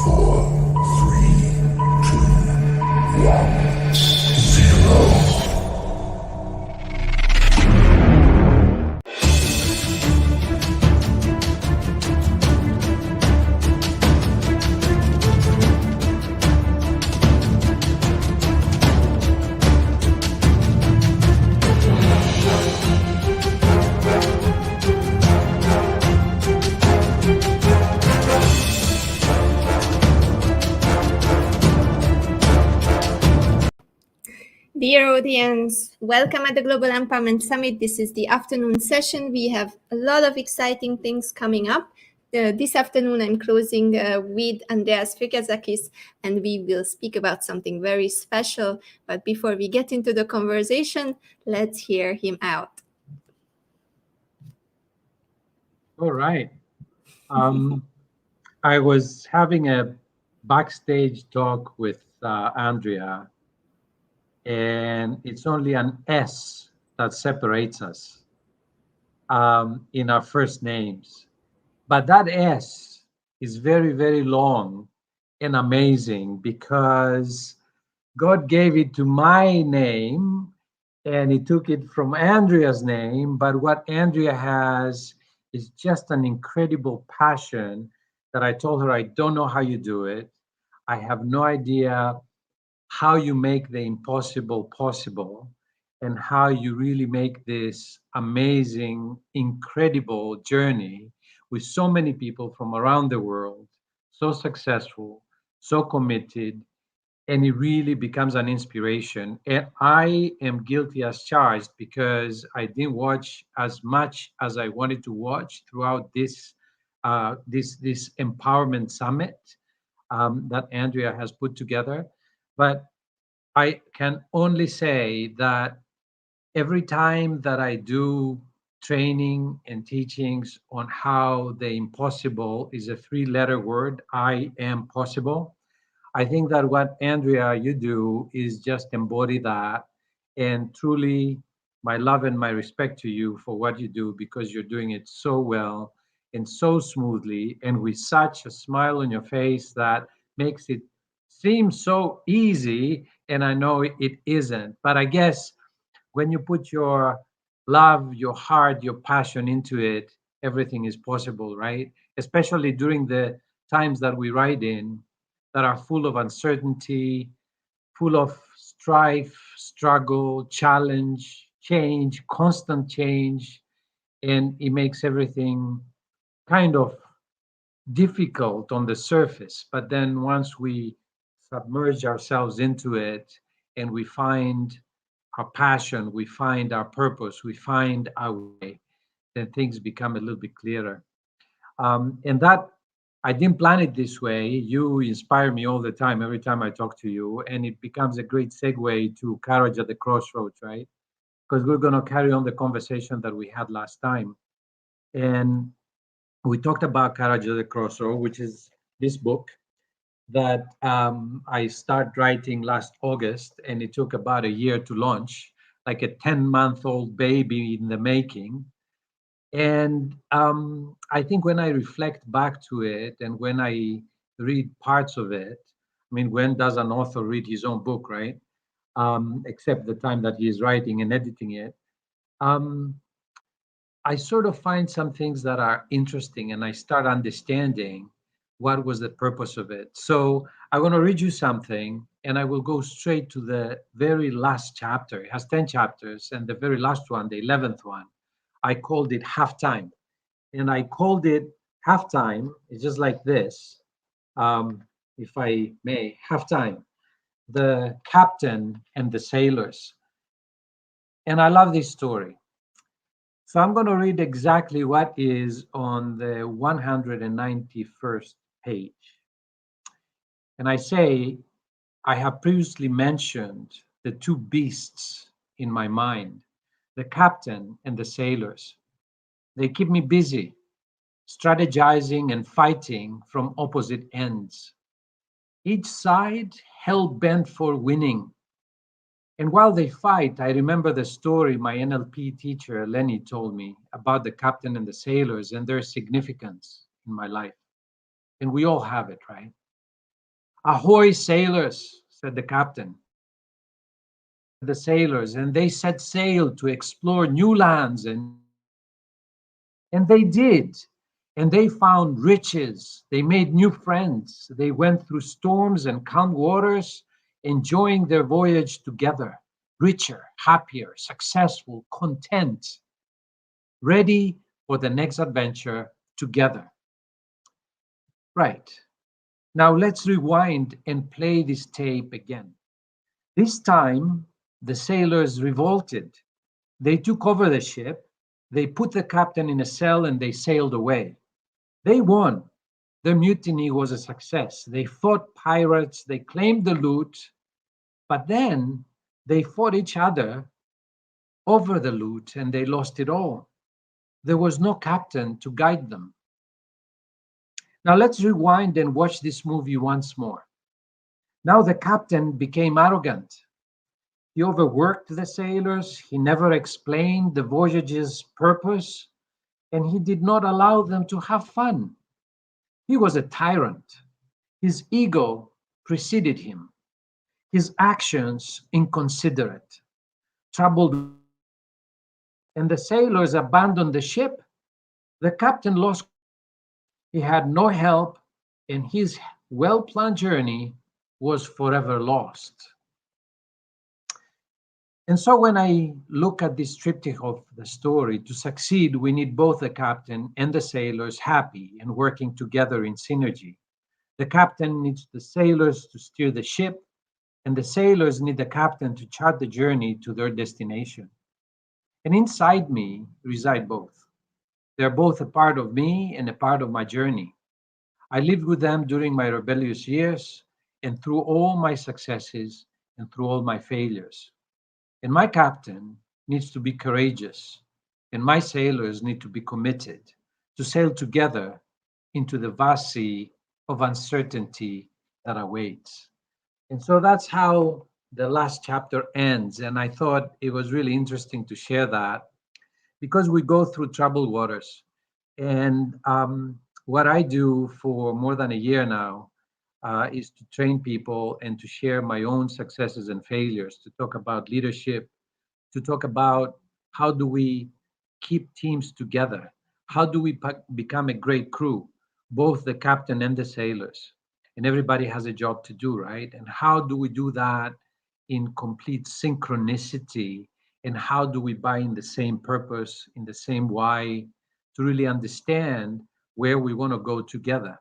4, 3, 2, 1, 0. Dear audience, welcome at the Global Empowerment Summit. This is the afternoon session. We have a lot of exciting things coming up. This afternoon, I'm closing with Andreas Frikazakis, and we will speak about something very special. But before we get into the conversation, let's hear him out. All right. I was having a backstage talk with Andrea, and it's only an S that separates us in our first names. But that S is very, very long and amazing because God gave it to my name and he took it from Andrea's name. But what Andrea has is just an incredible passion that I told her, I don't know how you do it. I have no idea how you make the impossible possible and how you really make this amazing, incredible journey with so many people from around the world, so successful, so committed, and it really becomes an inspiration. And I am guilty as charged because I didn't watch as much as I wanted to watch throughout this this empowerment summit that Andrea has put together. But I can only say that every time that I do training and teachings on how the impossible is a three-letter word, I am possible. I think that what Andrea you do is just embody that, and truly my love and my respect to you for what you do because you're doing it so well and so smoothly and with such a smile on your face that makes it seem so easy. And I know it isn't, but I guess when you put your love, your heart, your passion into it, everything is possible, right? Especially during the times that we ride in that are full of uncertainty, full of strife, struggle, challenge, change, constant change. And it makes everything kind of difficult on the surface. But then once we submerge ourselves into it and we find our passion, we find our purpose, we find our way, then things become a little bit clearer. And that I didn't plan it this way. You inspire me all the time, every time I talk to you, and it becomes a great segue to Courage at the Crossroads, right? Because we're going to carry on the conversation that we had last time. And we talked about Courage at the Crossroads, which is this book that I started writing last August, and it took about a year to launch, like a 10-month-old baby in the making. And I think when I reflect back to it and when I read parts of it, I mean, when does an author read his own book, right? Except the time that he is writing and editing it. I sort of find some things that are interesting and I start understanding what was the purpose of it. So I want to read you something and I will go straight to the very last chapter. It has 10 chapters, and the very last one, the 11th one, I called it Halftime. And I called it Halftime, it's just like this, if I may, Halftime, the captain and the sailors. And I love this story. So I'm going to read exactly what is on the 191st page. And I say, I have previously mentioned the two beasts in my mind, the captain and the sailors. They keep me busy, strategizing and fighting from opposite ends. Each side hell-bent for winning. And while they fight, I remember the story my NLP teacher, Lenny, told me about the captain and the sailors and their significance in my life. And we all have it, right? "Ahoy, sailors," said the captain. The sailors, and they set sail to explore new lands, and they did. And they found riches. They made new friends. They went through storms and calm waters, enjoying their voyage together, richer, happier, successful, content, ready for the next adventure together. Right. Now let's rewind and play this tape again. This time, the sailors revolted. They took over the ship, they put the captain in a cell, and they sailed away. They won. Their mutiny was a success. They fought pirates, they claimed the loot, but then they fought each other over the loot and they lost it all. There was no captain to guide them. Now let's rewind and watch this movie once more. Now the captain became arrogant. He overworked the sailors, he never explained the voyage's purpose, and he did not allow them to have fun. He was a tyrant. His ego preceded him, his actions inconsiderate, troubled, and the sailors abandoned the ship. The captain lost. He had no help, and his well planned journey was forever lost. And so when I look at this triptych of the story, to succeed, we need both the captain and the sailors happy and working together in synergy. The captain needs the sailors to steer the ship, and the sailors need the captain to chart the journey to their destination. And inside me reside both. They're both a part of me and a part of my journey. I lived with them during my rebellious years and through all my successes and through all my failures. And my captain needs to be courageous, and my sailors need to be committed to sail together into the vast sea of uncertainty that awaits. And so that's how the last chapter ends. And I thought it was really interesting to share that because we go through troubled waters. And what I do for more than a year now is to train people and to share my own successes and failures, to talk about leadership, to talk about how do we keep teams together, how do we become a great crew, both the captain and the sailors. And everybody has a job to do, right? And how do we do that in complete synchronicity? And how do we buy in the same purpose, in the same why, to really understand where we want to go together?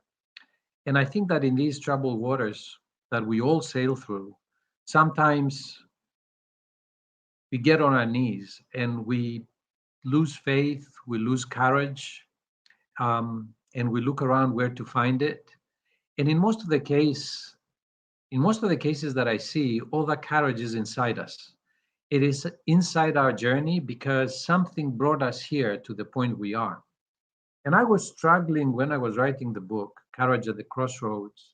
And I think that in these troubled waters that we all sail through, sometimes we get on our knees and we lose faith, we lose courage, and we look around where to find it. And in most of the cases that I see, all that courage is inside us. It is inside our journey because something brought us here to the point we are. And I was struggling when I was writing the book, Courage at the Crossroads.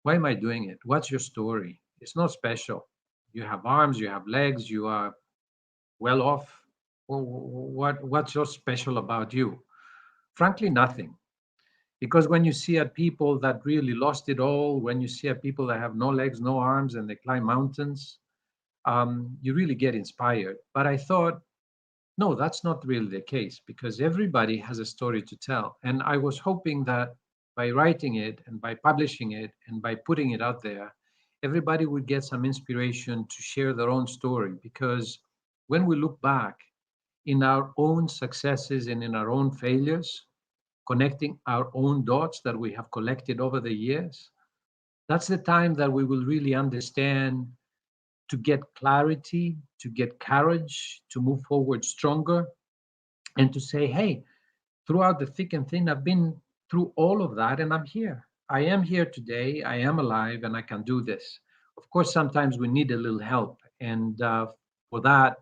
Why am I doing it? What's your story? It's not special. You have arms, you have legs, you are well off. Well, what's so special about you? Frankly, nothing. Because when you see at people that really lost it all, when you see at people that have no legs, no arms, and they climb mountains, you really get inspired. But I thought, no, that's not really the case because everybody has a story to tell. And I was hoping that by writing it and by publishing it and by putting it out there, everybody would get some inspiration to share their own story. Because when we look back in our own successes and in our own failures, connecting our own dots that we have collected over the years, that's the time that we will really understand to get clarity, to get courage, to move forward stronger, and to say, hey, throughout the thick and thin, I've been through all of that and I'm here. I am here today, I am alive, and I can do this. Of course, sometimes we need a little help. And for that,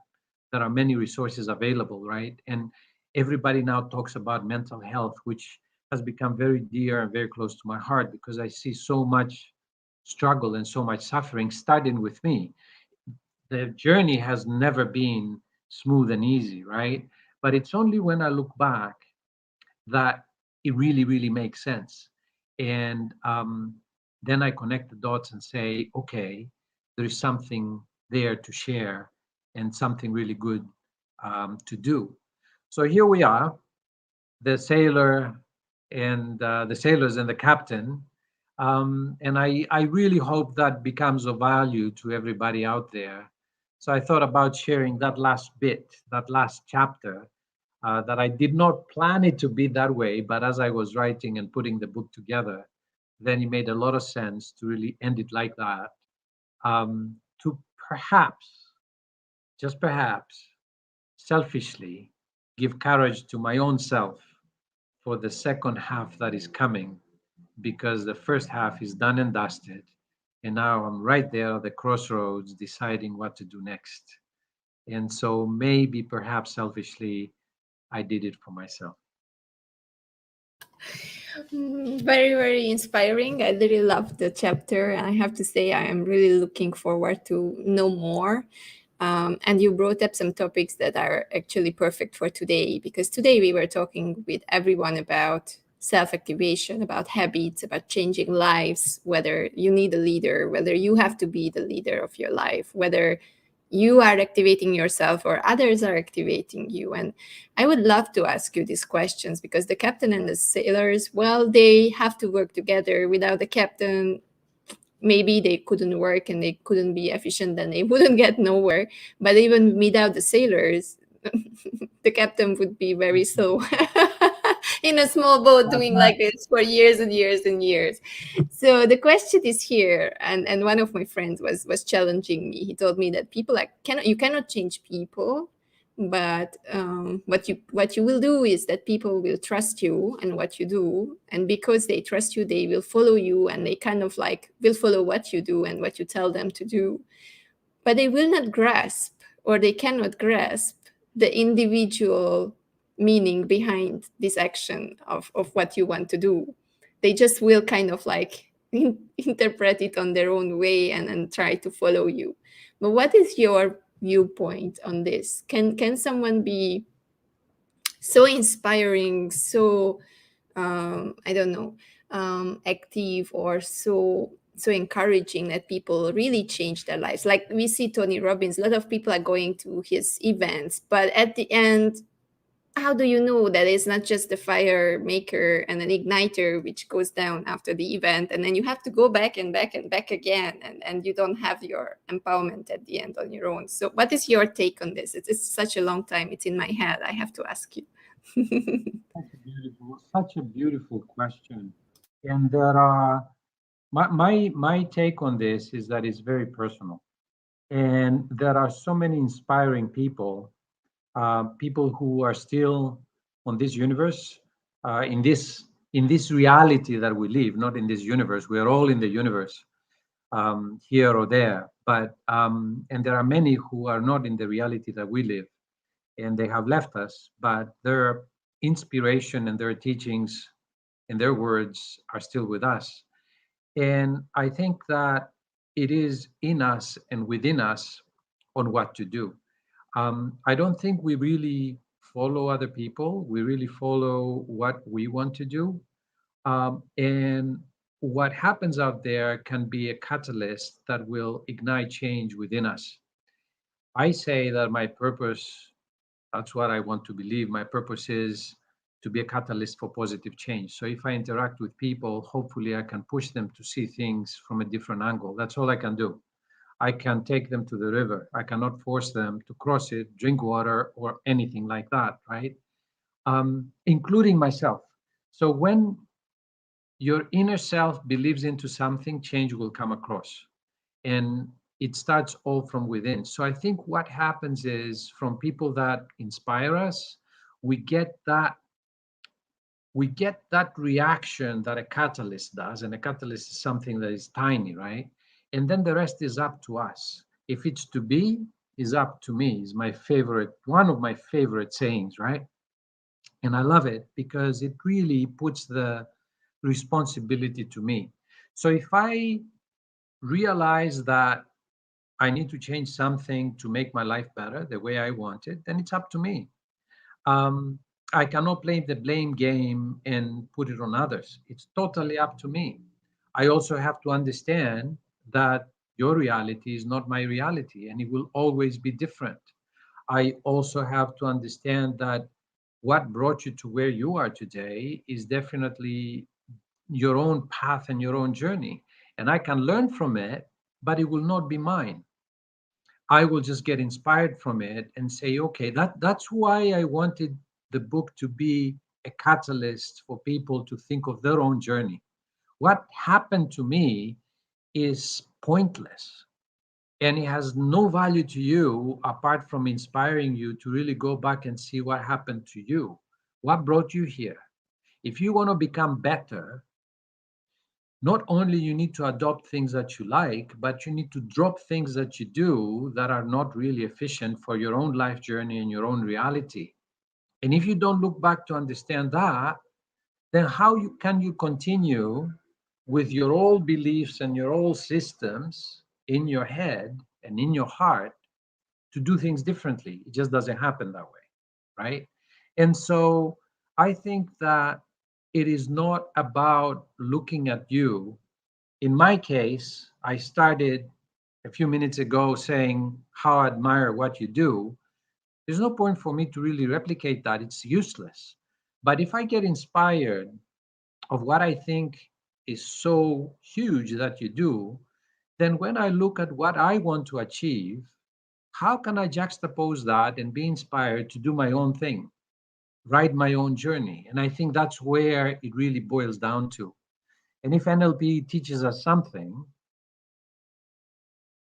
there are many resources available, right? And everybody now talks about mental health, which has become very dear and very close to my heart because I see so much struggle and so much suffering starting with me. The journey has never been smooth and easy, right? But it's only when I look back that it really, really makes sense. And then I connect the dots and say, okay, there is something there to share and something really good to do. So here we are, the sailor and the sailors and the captain. And I really hope that becomes of value to everybody out there. So I thought about sharing that last bit, that last chapter, that I did not plan it to be that way, but as I was writing and putting the book together, then it made a lot of sense to really end it like that, to perhaps, just perhaps, selfishly give courage to my own self for the second half that is coming, because the first half is done and dusted. And now I'm right there at the crossroads deciding what to do next. And so maybe, perhaps selfishly, I did it for myself. Very, very inspiring. I really loved the chapter. And I have to say, I am really looking forward to know more. And you brought up some topics that are actually perfect for today, because today we were talking with everyone about self-activation, about habits, about changing lives, whether you need a leader, whether you have to be the leader of your life, whether you are activating yourself or others are activating you. And I would love to ask you these questions, because the captain and the sailors, well, they have to work together. Without the captain, maybe they couldn't work and they couldn't be efficient and they wouldn't get nowhere. But even without the sailors, the captain would be very slow in a small boat doing like this for years and years and years. So the question is here, and one of my friends was challenging me. He told me that people you cannot change people, but what you will do is that people will trust you and what you do, and because they trust you, they will follow you, and they kind of like will follow what you do and what you tell them to do, but they will not grasp, or they cannot grasp the individual meaning behind this action of what you want to do. They just will kind of like interpret it on their own way and try to follow you. But what is your viewpoint on this? Can someone be so inspiring, so I don't know, active, or so encouraging that people really change their lives? Like we see Tony Robbins, a lot of people are going to his events, but at the end, how do you know that it's not just the fire maker and an igniter which goes down after the event, and then you have to go back and back and back again, and you don't have your empowerment at the end on your own? So what is your take on this? It's such a long time, it's in my head, I have to ask you. Such a beautiful question. And there are, my take on this is that it's very personal. And there are so many inspiring people, people who are still on this universe, in this reality that we live, not in this universe. We are all in the universe, here or there. But and there are many who are not in the reality that we live, and they have left us. But their inspiration and their teachings and their words are still with us. And I think that it is in us and within us on what to do. I don't think we really follow other people. We really follow what we want to do. And what happens out there can be a catalyst that will ignite change within us. I say that my purpose, that's what I want to believe. My purpose is to be a catalyst for positive change. So if I interact with people, hopefully I can push them to see things from a different angle. That's all I can do. I can take them to the river. I cannot force them to cross it, drink water, or anything like that, right? Including myself. So when your inner self believes into something, change will come across. And it starts all from within. So I think what happens is, from people that inspire us, we get that reaction that a catalyst does. And a catalyst is something that is tiny, right? And then the rest is up to us. If it's to be, is up to me, is my favorite, one of my favorite sayings, right? And I love it because it really puts the responsibility to me. So if I realize that I need to change something to make my life better the way I want it, then it's up to me. I cannot play the blame game and put it on others. It's totally up to me. I also have to understand that your reality is not my reality and it will always be different. I also have to understand that what brought you to where you are today is definitely your own path and your own journey. And I can learn from it, but it will not be mine. I will just get inspired from it and say, okay, that's why I wanted the book to be a catalyst for people to think of their own journey. What happened to me is pointless and it has no value to you apart from inspiring you to really go back and see what happened to you. What brought you here? If you want to become better, not only you need to adopt things that you like, but you need to drop things that you do that are not really efficient for your own life journey and your own reality. And if you don't look back to understand that, then can you continue with your old beliefs and your old systems in your head and in your heart to do things differently? It just doesn't happen that way, right? And so I think that it is not about looking at you. In my case, I started a few minutes ago saying how I admire what you do. There's no point for me to really replicate that. It's useless. But if I get inspired of what I think is so huge that you do, then when I look at what I want to achieve, how can I juxtapose that and be inspired to do my own thing, write my own journey? And I think that's where it really boils down to. And if NLP teaches us something,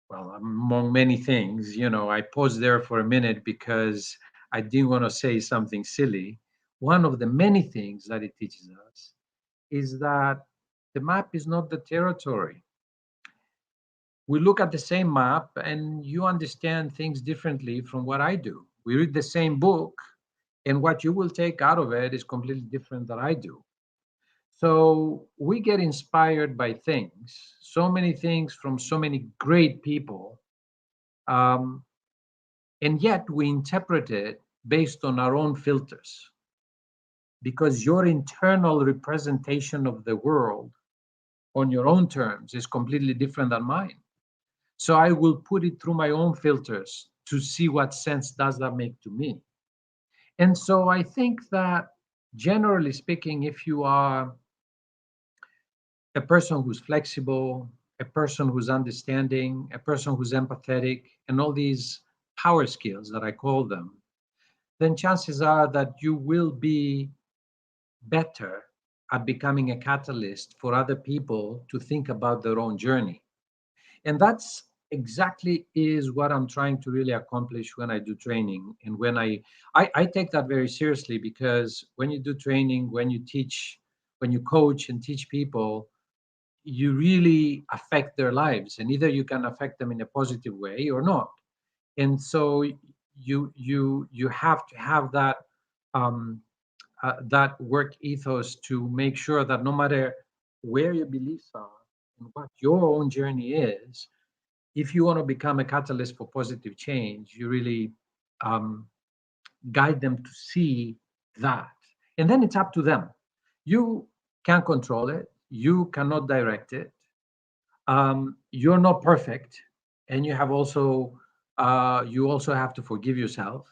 well, among many things, I paused there for a minute because I didn't want to say something silly. One of the many things that it teaches us is that the map is not the territory. We look at the same map and you understand things differently from what I do. We read the same book and what you will take out of it is completely different than I do. So we get inspired by things, so many things from so many great people. Um, and yet we interpret it based on our own filters because your internal representation of the world on your own terms is completely different than mine. So I will put it through my own filters to see what sense does that make to me. And so I think that generally speaking, if you are a person who's flexible, a person who's understanding, a person who's empathetic, and all these power skills that I call them, then chances are that you will be better at becoming a catalyst for other people to think about their own journey. And that's exactly is what I'm trying to really accomplish when I do training. And when I take that very seriously, because when you do training, when you teach, when you coach and teach people, you really affect their lives, and either you can affect them in a positive way or not. And so you have to have um, that work ethos to make sure that no matter where your beliefs are and what your own journey is, if you want to become a catalyst for positive change, you really um, guide them to see that. And then it's up to them. You can't control it, you cannot direct it. You're not perfect, and you also have to forgive yourself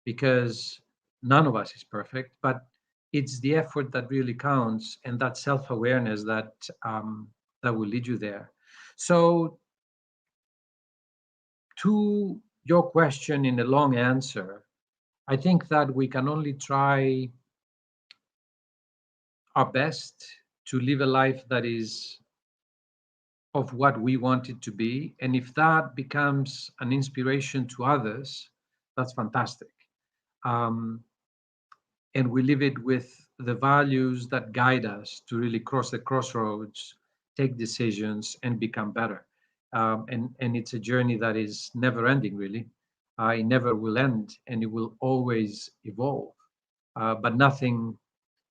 because none of us is perfect. But it's the effort that really counts, and that self-awareness that will lead you there. So, to your question in a long answer, I think that we can only try our best to live a life that is of what we want it to be. And if that becomes an inspiration to others, that's fantastic. Um, and we live it with the values that guide us to really cross the crossroads, take decisions, and become better. And it's a journey that is never ending, really. It never will end, and it will always evolve. But nothing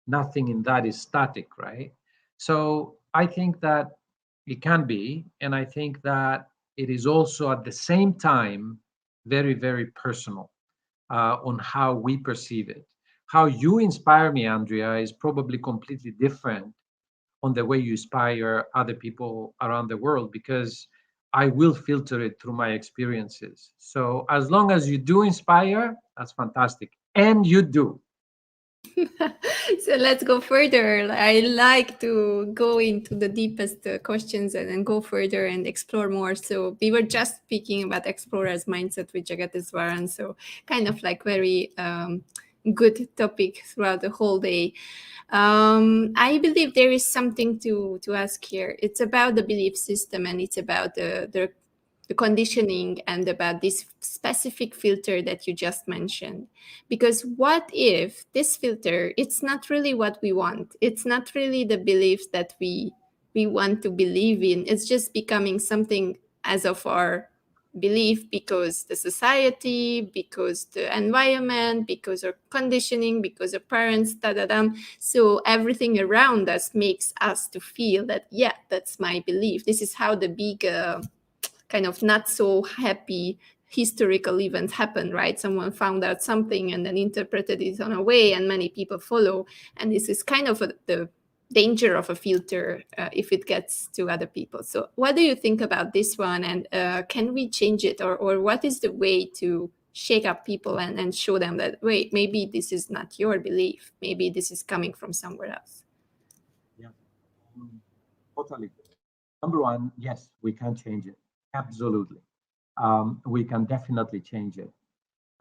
in that is static, right? So I think that it can be, and I think that it is also at the same time very, very personal on how we perceive it. How you inspire me, Andrea, is probably completely different on the way you inspire other people around the world, because I will filter it through my experiences. So as long as you do inspire, that's fantastic. And you do. So let's go further. I like to go into the deepest questions and then go further and explore more. So we were just speaking about explorer's mindset with Jagateswaran. So kind of like very good topic throughout the whole day. I believe there is something to ask here. It's about the belief system, and it's about the conditioning, and about this specific filter that you just mentioned. Because what if this filter, it's not really what we want, it's not really the beliefs that we want to believe in, it's just becoming something as of our belief because the society, because the environment, because of conditioning, because of parents, so everything around us makes us to feel that, yeah, that's my belief. This is how the big kind of not so happy historical events happen, right? Someone found out something and then interpreted it on a way, and many people follow. And this is kind of the danger of a filter if it gets to other people. So what do you think about this one? And can we change it? Or what is the way to shake up people and show them that, wait, maybe this is not your belief. Maybe this is coming from somewhere else. Yeah, totally. Number one, yes, we can change it. Absolutely. We can definitely change it.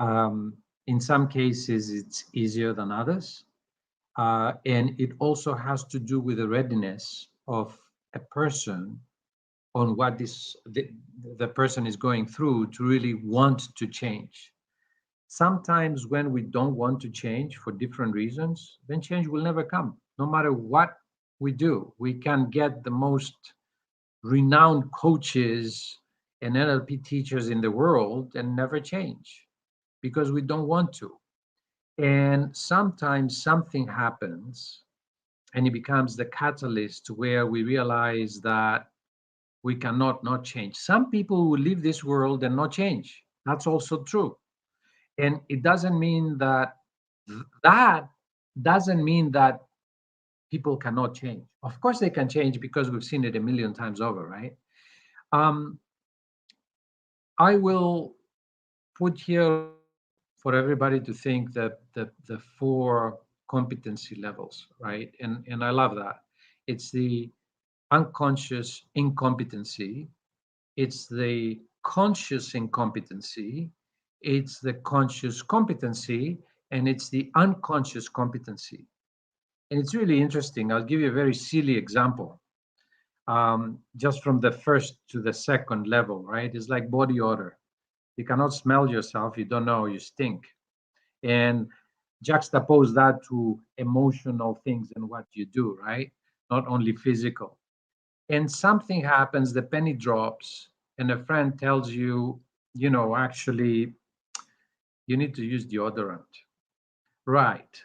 In some cases, it's easier than others. And it also has to do with the readiness of a person on what the person is going through to really want to change. Sometimes when we don't want to change for different reasons, then change will never come. No matter what we do, we can get the most renowned coaches and NLP teachers in the world and never change because we don't want to. And sometimes something happens and it becomes the catalyst where we realize that we cannot not change. Some people will leave this world and not change. That's also true. And it doesn't mean that doesn't mean that people cannot change. Of course they can change because we've seen it a million times over, right? I will put here for everybody to think that the four competency levels, right? And I love that. It's the unconscious incompetency, it's the conscious incompetency, it's the conscious competency, and it's the unconscious competency. And it's really interesting. I'll give you a very silly example. Just from the first to the second level, right? It's like body odor. You cannot smell yourself, you don't know, you stink. And juxtapose that to emotional things and what you do, right? Not only physical. And something happens, the penny drops, and a friend tells you, actually, you need to use deodorant. Right.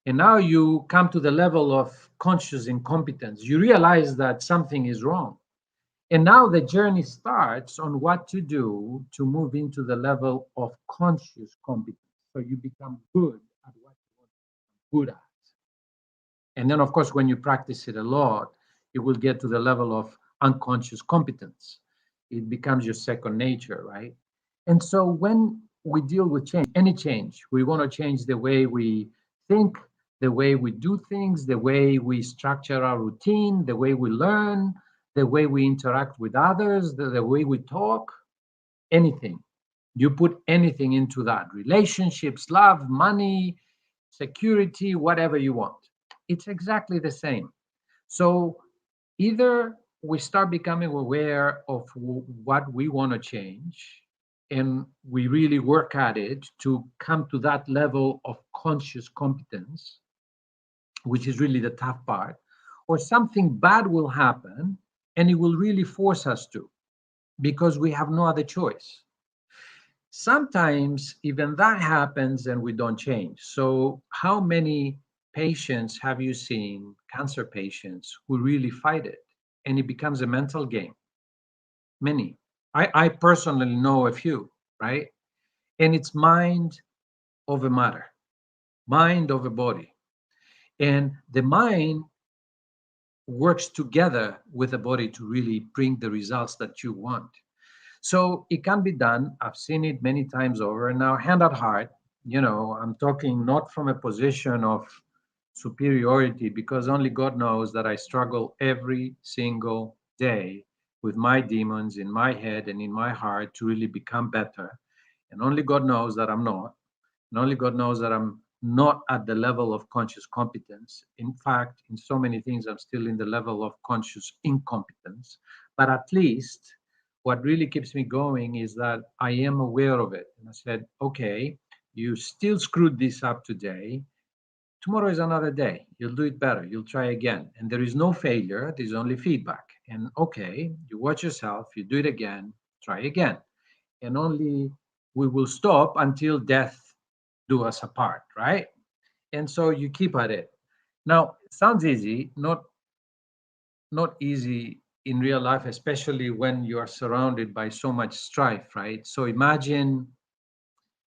And now you come to the level of conscious incompetence. You realize that something is wrong. And now the journey starts on what to do to move into the level of conscious competence. So you become good at what you want to be good at. And then, of course, when you practice it a lot, you will get to the level of unconscious competence. It becomes your second nature, right? And so when we deal with change, any change, we want to change the way we think, the way we do things, the way we structure our routine, the way we learn, the way we interact with others, the way we talk, anything. You put anything into that, relationships, love, money, security, whatever you want. It's exactly the same. So either we start becoming aware of what we want to change and we really work at it to come to that level of conscious competence, which is really the tough part, or something bad will happen and it will really force us to, because we have no other choice. Sometimes even that happens and we don't change. So how many patients have you seen, cancer patients, who really fight it and it becomes a mental game? Many. I personally know a few, right? And it's mind over matter, mind over body. And the mind works together with the body to really bring the results that you want. So it can be done. I've seen it many times over. Now, hand at heart, I'm talking not from a position of superiority, because only God knows that I struggle every single day with my demons in my head and in my heart to really become better. And only God knows that I'm not. And only God knows that I'm not at the level of conscious competence. In fact, in so many things, I'm still in the level of conscious incompetence. But at least what really keeps me going is that I am aware of it. And I said, okay, you still screwed this up today. Tomorrow is another day. You'll do it better. You'll try again. And there is no failure. There's only feedback. And okay, you watch yourself, you do it again, try again. And only we will stop until death do us apart, right? And so you keep at it. Now, it sounds easy, not easy in real life, especially when you are surrounded by so much strife, right? So imagine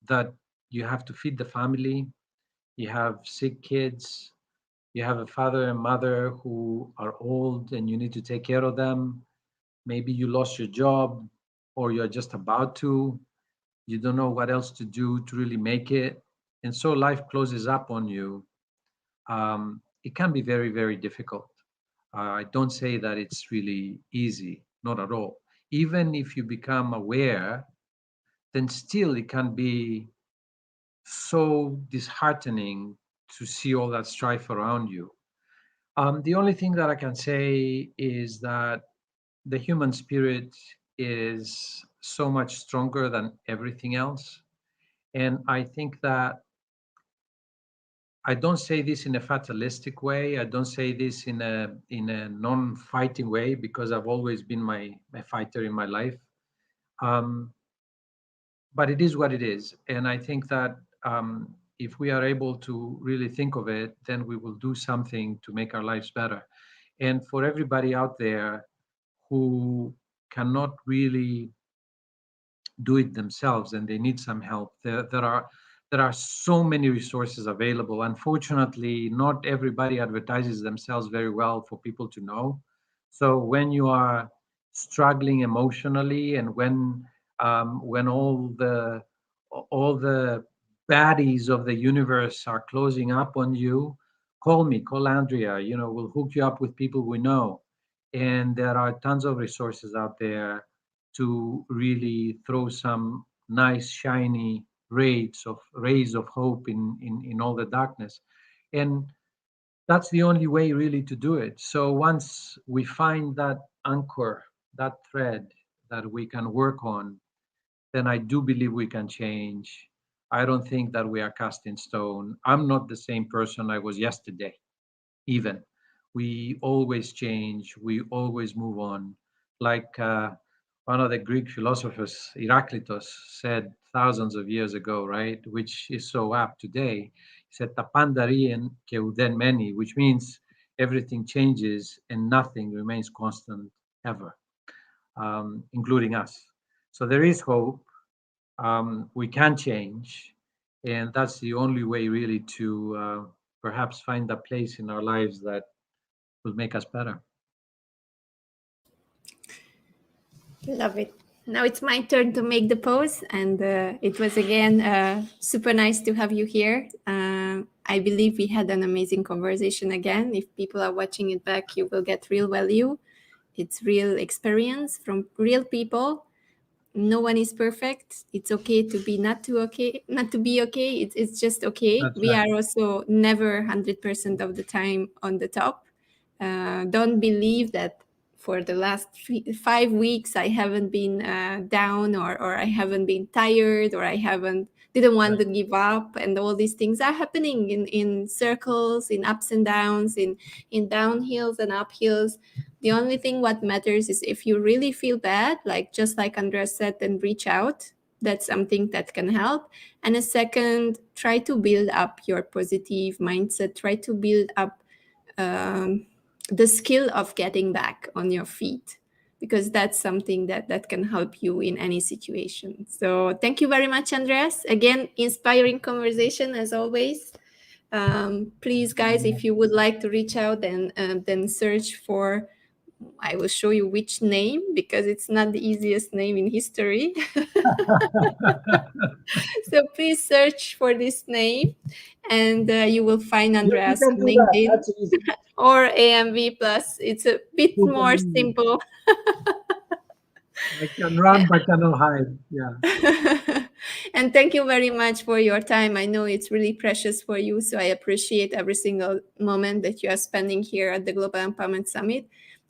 that you have to feed the family, you have sick kids, you have a father and mother who are old and you need to take care of them. Maybe you lost your job or you're just about to. You don't know what else to do to really make it. And so life closes up on you. It can be very, very difficult. I don't say that it's really easy, not at all. Even if you become aware, then still it can be so disheartening to see all that strife around you. The only thing that I can say is that the human spirit is so much stronger than everything else. And I think that I don't say this in a fatalistic way. I don't say this in a non-fighting way, because I've always been a fighter in my life. Um, but it is what it is, and I think that if we are able to really think of it, then we will do something to make our lives better. And for everybody out there who cannot really do it themselves and they need some help, there are so many resources available. Unfortunately, not everybody advertises themselves very well for people to know. So when you are struggling emotionally, and when all the baddies of the universe are closing up on you, call me, call Andrea. We'll hook you up with people we know. And there are tons of resources out there to really throw some nice shiny rays of hope in all the darkness. And that's the only way really to do it. So once we find that anchor, that thread that we can work on, then I do believe we can change. I don't think that we are cast in stone. I'm not the same person I was yesterday, even. We always change, we always move on. Like one of the Greek philosophers, Heraclitus, said thousands of years ago, right? Which is so apt today. He said, "Τα πάντα ρύεν και ουδέν μένει," which means everything changes and nothing remains constant ever, including us. So there is hope. We can change, and that's the only way really to perhaps find a place in our lives that will make us better. Love it. Now it's my turn to make the pose, and it was again super nice to have you here. I believe we had an amazing conversation again. If people are watching it back, you will get real value. It's real experience from real people. No one is perfect. It's okay to be not to be okay. It's just okay. That's We right. are also never 100% of the time on the top. Don't believe that for the last 5 weeks I haven't been down, or I haven't been tired, or I didn't want to give up, and all these things are happening in circles, in ups and downs, in downhills and uphills. The only thing what matters is if you really feel bad, just like Andrea said, then reach out. That's something that can help. And a second, try to build up your positive mindset. Try to build up the skill of getting back on your feet, because that's something that can help you in any situation. So thank you very much, Andreas. Again, inspiring conversation as always. Please, guys, if you would like to reach out, then search for, I will show you which name, because it's not the easiest name in history. So please search for this name, and you will find Andreas on can do that. LinkedIn That's easy. or AMV Plus. It's a bit You more can- simple. I can run, but cannot hide. Yeah. And thank you very much for your time. I know it's really precious for you, so I appreciate every single moment that you are spending here at the Global Empowerment Summit.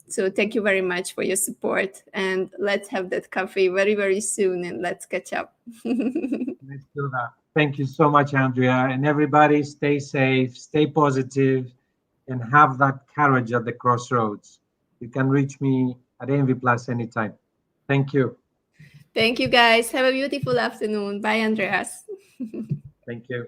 So thank you very much for your support, and let's have that coffee very, very soon, and let's catch up. Let's do that. Thank you so much, Andrea. And everybody, stay safe, stay positive, and have that courage at the crossroads. You can reach me at AMV Plus anytime. Thank you. Thank you, guys. Have a beautiful afternoon. Bye, Andreas. Thank you.